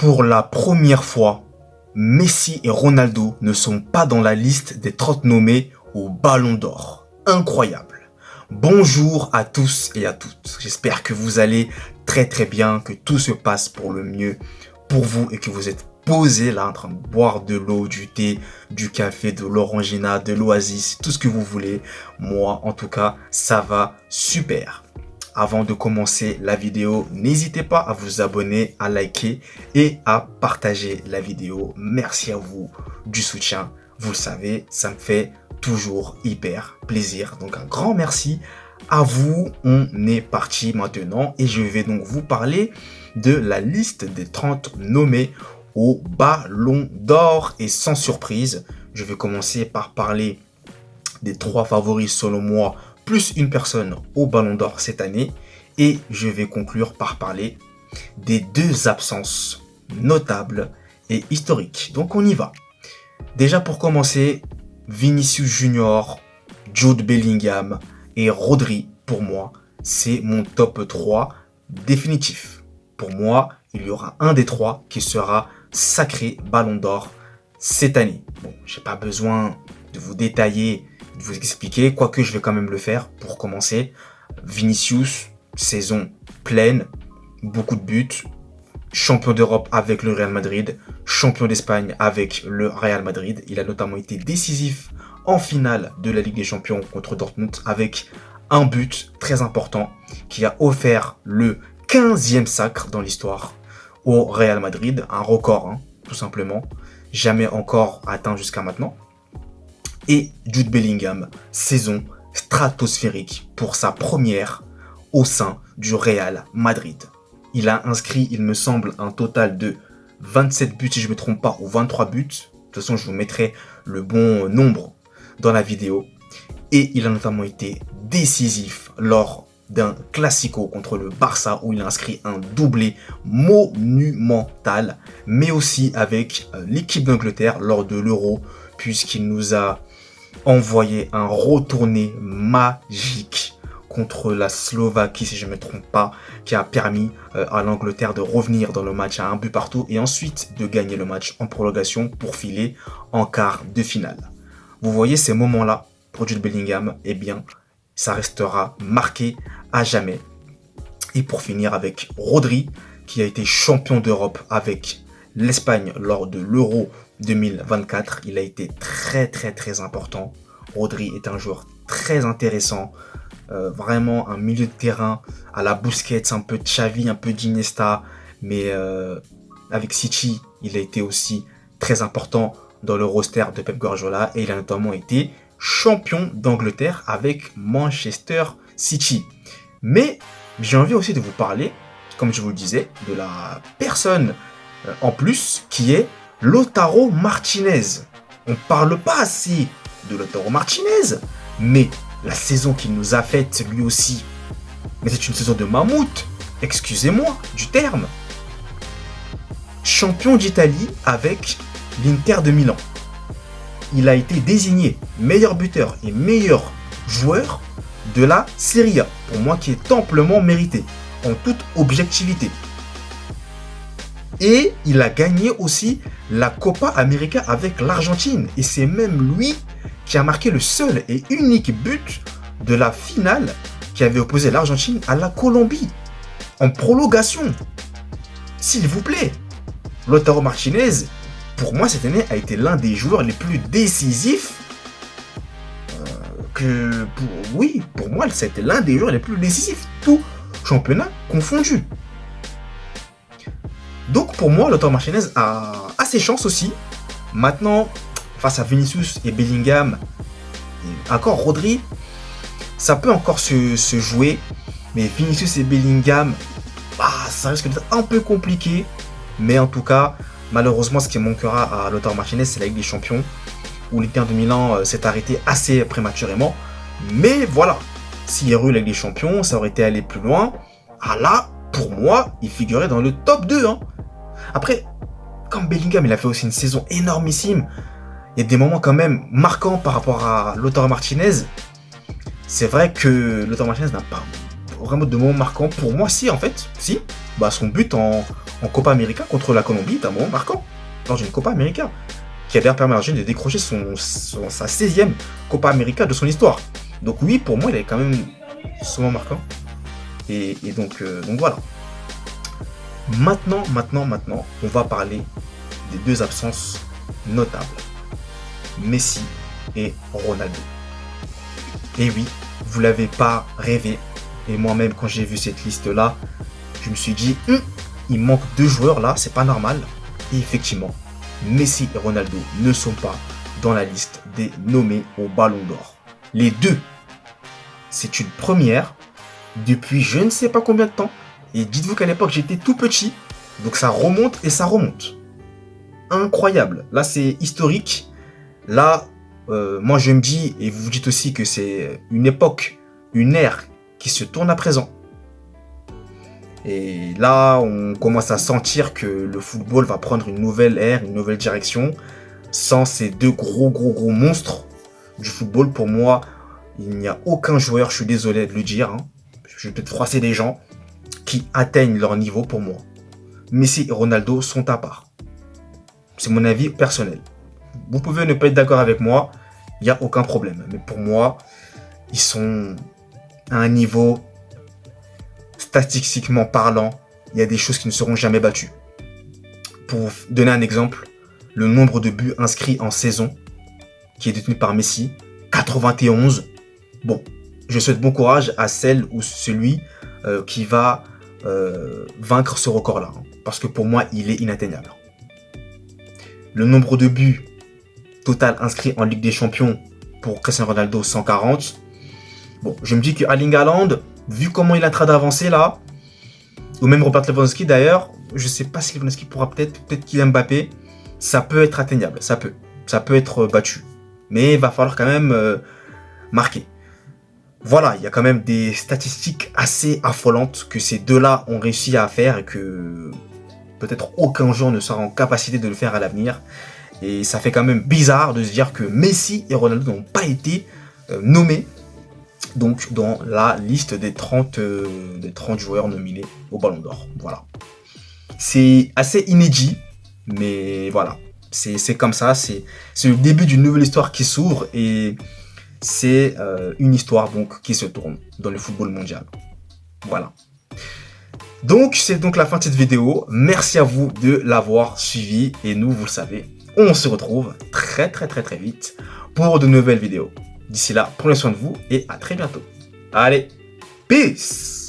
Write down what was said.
Pour la première fois, Messi et Ronaldo ne sont pas dans la liste des 30 nommés au Ballon d'Or. Incroyable. Bonjour à tous et à toutes. J'espère que vous allez très bien, que tout se passe pour le mieux pour vous et que vous êtes posés là en train de boire de l'eau, du thé, du café, de l'orangina, de l'oasis, tout ce que vous voulez. Moi, en tout cas, ça va super. Avant de commencer la vidéo, n'hésitez pas à vous abonner, à liker et à partager la vidéo. Merci à vous du soutien. Vous le savez, ça me fait toujours hyper plaisir. Donc un grand merci à vous. On est parti maintenant et je vais donc vous parler de la liste des 30 nommés au Ballon d'Or. Et sans surprise, je vais commencer par parler des 3 favoris selon moi, plus une personne au Ballon d'Or cette année. Et je vais conclure par parler des 2 absences notables et historiques. Donc on y va. Déjà pour commencer, Vinicius Junior, Jude Bellingham et Rodri, pour moi, c'est mon top 3 définitif. Pour moi, il y aura un des 3 qui sera sacré Ballon d'Or cette année. Bon, j'ai pas besoin de vous détailler, de vous expliquer, quoique je vais quand même le faire pour commencer. Vinicius, saison pleine, beaucoup de buts, champion d'Europe avec le Real Madrid, champion d'Espagne avec le Real Madrid. Il a notamment été décisif en finale de la Ligue des Champions contre Dortmund avec un but très important qui a offert le 15e sacre dans l'histoire au Real Madrid. Un record, tout simplement, jamais encore atteint jusqu'à maintenant. Et Jude Bellingham, saison stratosphérique pour sa première au sein du Real Madrid. Il a inscrit, il me semble, un total de 27 buts, si je ne me trompe pas, ou 23 buts. De toute façon, je vous mettrai le bon nombre dans la vidéo. Et il a notamment été décisif lors d'un Classico contre le Barça, où il a inscrit un doublé monumental, mais aussi avec l'équipe d'Angleterre lors de l'Euro, puisqu'il nous a envoyé un retourné magique contre la Slovaquie, si je ne me trompe pas, qui a permis à l'Angleterre de revenir dans le match à un but partout et ensuite de gagner le match en prolongation pour filer en quart de finale. Vous voyez ces moments-là pour Jude Bellingham, eh bien, ça restera marqué à jamais. Et pour finir avec Rodri, qui a été champion d'Europe avec l'Espagne lors de l'Euro 2024. Il a été très important. Rodri est un joueur très intéressant. Vraiment un milieu de terrain à la Busquets, un peu de Xavi, un peu d'Iniesta, mais avec City, il a été aussi très important dans le roster de Pep Guardiola et il a notamment été champion d'Angleterre avec Manchester City. Mais j'ai envie aussi de vous parler, comme je vous le disais, de la personne en plus qui est Lautaro Martinez. On parle pas assez de Lautaro Martinez, mais la saison qu'il nous a faite, lui aussi, mais c'est une saison de mammouth, excusez-moi du terme. Champion d'Italie avec l'Inter de Milan. Il a été désigné meilleur buteur et meilleur joueur de la Serie A, pour moi qui est amplement mérité, en toute objectivité. Et il a gagné aussi la Copa América avec l'Argentine, et c'est même lui qui a marqué le seul et unique but de la finale qui avait opposé l'Argentine à la Colombie, en prolongation. S'il vous plaît, Lautaro Martinez, pour moi cette année, a été l'un des joueurs les plus décisifs pour moi, c'était l'un des joueurs les plus décisifs, tout championnat confondu. Donc pour moi, Lautaro Martinez a ses chances aussi. Maintenant, face à Vinicius et Bellingham, et encore Rodri, ça peut encore se jouer. Mais Vinicius et Bellingham, ça risque d'être un peu compliqué. Mais en tout cas, malheureusement, ce qui manquera à Lautaro Martinez, c'est la Ligue des Champions, où l'Inter de Milan s'est arrêté assez prématurément. Mais voilà, s'il y aurait eu la Ligue des Champions, ça aurait été aller plus loin. Là, pour moi, il figurait dans le top 2. Après, comme Bellingham, il a fait aussi une saison énormissime. Il y a des moments quand même marquants par rapport à Lautaro Martinez. C'est vrai que Lautaro Martinez n'a pas vraiment de moments marquants. Pour moi, si, en fait, si. Son but en en Copa América contre la Colombie, est un moment marquant dans une Copa América, qui a d'ailleurs permis à l'Argentine de décrocher sa 16e Copa América de son histoire. Donc oui, pour moi, il est quand même souvent marquant. Et donc voilà. Maintenant, on va parler des deux absences notables. Messi et Ronaldo. Et oui, vous l'avez pas rêvé. Et moi-même, quand j'ai vu cette liste-là, je me suis dit, il manque 2 joueurs là, c'est pas normal. Et effectivement, Messi et Ronaldo ne sont pas dans la liste des nommés au Ballon d'Or. Les deux, c'est une première depuis je ne sais pas combien de temps. Et dites-vous qu'à l'époque, j'étais tout petit. Donc ça remonte et ça remonte. Incroyable. Là, c'est historique. Là, moi, je me dis, et vous vous dites aussi que c'est une époque, une ère qui se tourne à présent. Et là, on commence à sentir que le football va prendre une nouvelle ère, une nouvelle direction. Sans ces deux gros monstres du football, pour moi, il n'y a aucun joueur, je suis désolé de le dire, je vais peut-être froisser des gens, qui atteignent leur niveau pour moi. Messi et Ronaldo sont à part. C'est mon avis personnel. Vous pouvez ne pas être d'accord avec moi, il n'y a aucun problème. Mais pour moi, ils sont à un niveau, statistiquement parlant, il y a des choses qui ne seront jamais battues. Pour vous donner un exemple, le nombre de buts inscrits en saison, qui est détenu par Messi, 91. Bon, je souhaite bon courage à celle ou celui qui va vaincre ce record-là. Parce que pour moi, il est inatteignable. Le nombre de buts total inscrits en Ligue des Champions pour Cristiano Ronaldo, 140. Bon, je me dis que Erling Haaland, vu comment il est en train d'avancer là, ou même Robert Lewandowski d'ailleurs, je sais pas si Lewandowski pourra peut-être qu'il Mbappé, ça peut être atteignable, ça peut être battu. Mais il va falloir quand même marquer. Voilà, il y a quand même des statistiques assez affolantes que ces deux-là ont réussi à faire et que peut-être aucun joueur ne sera en capacité de le faire à l'avenir. Et ça fait quand même bizarre de se dire que Messi et Ronaldo n'ont pas été nommés donc dans la liste des 30 joueurs nominés au Ballon d'Or. Voilà. C'est assez inédit, mais voilà. C'est comme ça, c'est le début d'une nouvelle histoire qui s'ouvre et c'est une histoire donc qui se tourne dans le football mondial. Voilà. Donc c'est donc la fin de cette vidéo. Merci à vous de l'avoir suivi et nous, vous le savez, on se retrouve très vite pour de nouvelles vidéos. D'ici là, prenez soin de vous et à très bientôt. Allez, peace!